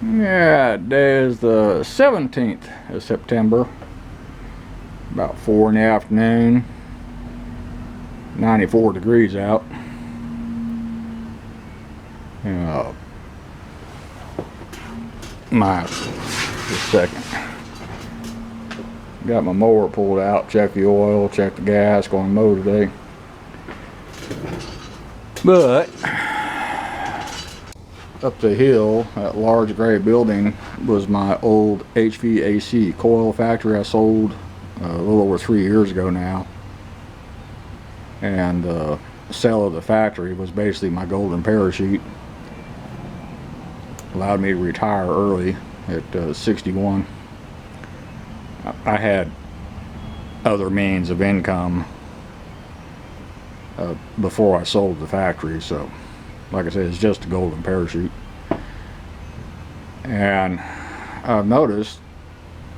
Yeah, today is the 17th of September. About 4 in the afternoon. 94 degrees out. Just a second. Got my mower pulled out, check the oil, check the gas, going to mow today. But up the hill, that large gray building was my old HVAC coil factory I sold a little over 3 years ago now. And the sale of the factory was basically my golden parachute. Allowed me to retire early at 61. I had other means of income before I sold the factory, so like I said, it's just a golden parachute. And I've noticed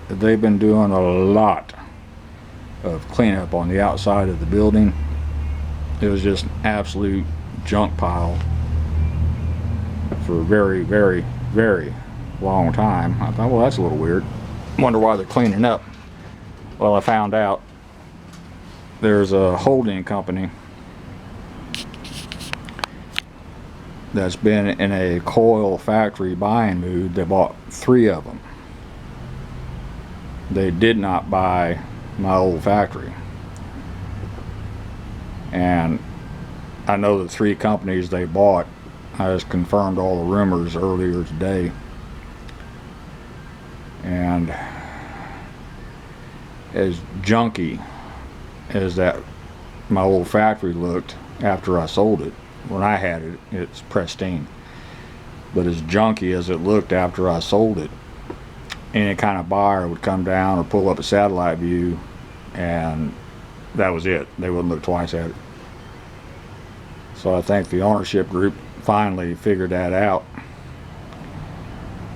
that they've been doing a lot of cleanup on the outside of the building. It was just an absolute junk pile for a very, very, very long time. I thought, well, that's a little weird. Wonder why they're cleaning up. Well, I found out there's a holding company that's been in a coil factory buying mood. They bought 3 of them. They did not buy my old factory. And I know the 3 companies they bought. I just confirmed all the rumors earlier today. And as junky as that my old factory looked after I sold it, when I had it, it's pristine. But as junky as it looked after I sold it, any kind of buyer would come down or pull up a satellite view, and that was it. They wouldn't look twice at it. So I think the ownership group finally figured that out.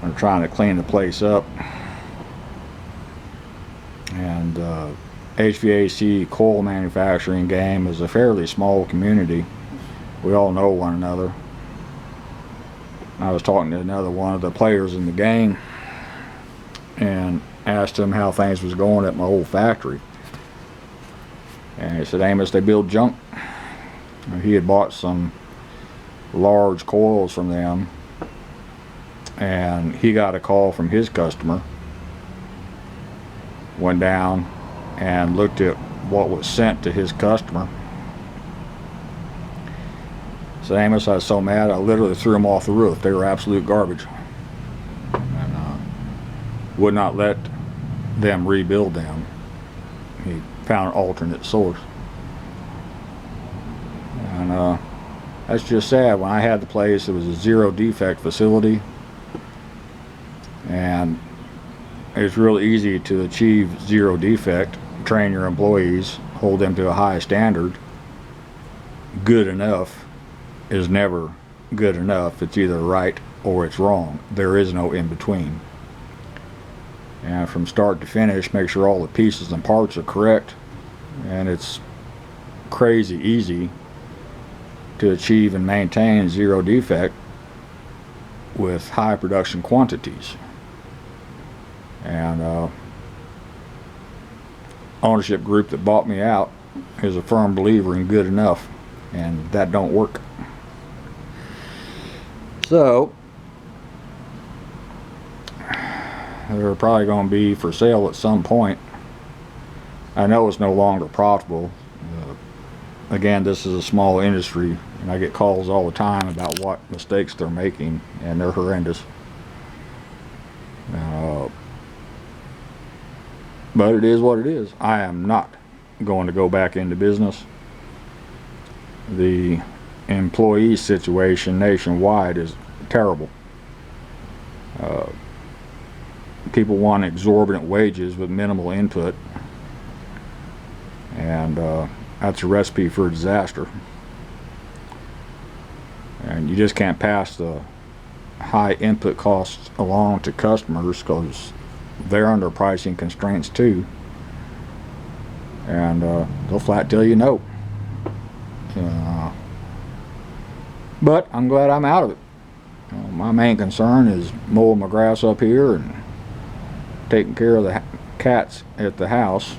They're trying to clean the place up. And HVAC coil manufacturing game is a fairly small community. We all know one another. I was talking to another one of the players in the game and asked him how things was going at my old factory. And he said, Amos, they build junk. He had bought some large coils from them, and he got a call from his customer, went down and looked at what was sent to his customer. So Amos, I was so mad I literally threw them off the roof. They were absolute garbage, and would not let them rebuild them. He found an alternate source. And that's just sad. When I had the place, it was a 0 defect facility, and it's real easy to achieve 0 defect. Train your employees, hold them to a high standard. Good enough is never good enough. It's either right or it's wrong. There is no in between. And from start to finish, make sure all the pieces and parts are correct, and it's crazy easy to achieve and maintain 0 defect with high production quantities. And ownership group that bought me out is a firm believer in good enough, and that don't work. So they're probably going to be for sale at some point. I know it's no longer profitable. Again, this is a small industry, and I get calls all the time about what mistakes they're making, and they're horrendous. But it is what it is. I am not going to go back into business. The employee situation nationwide is terrible. People want exorbitant wages with minimal input, and that's a recipe for disaster. And you just can't pass the high input costs along to customers, because they're under pricing constraints too, and they'll flat tell you no. But I'm glad I'm out of it. my main concern is mowing my grass up here and taking care of the cats at the house,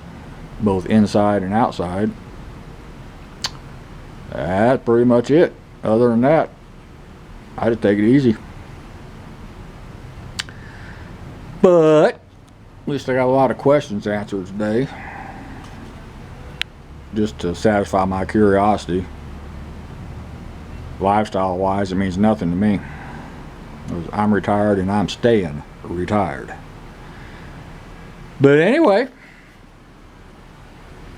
both inside and outside. That's pretty much it. Other than that, I just take it easy. But at least I got a lot of questions answered today, just to satisfy my curiosity. Lifestyle wise, it means nothing to me. I'm retired and I'm staying retired. But anyway,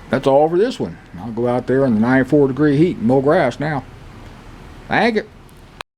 that's all for this one. I'll go out there in the 94 degree heat and mow grass now. Thank you.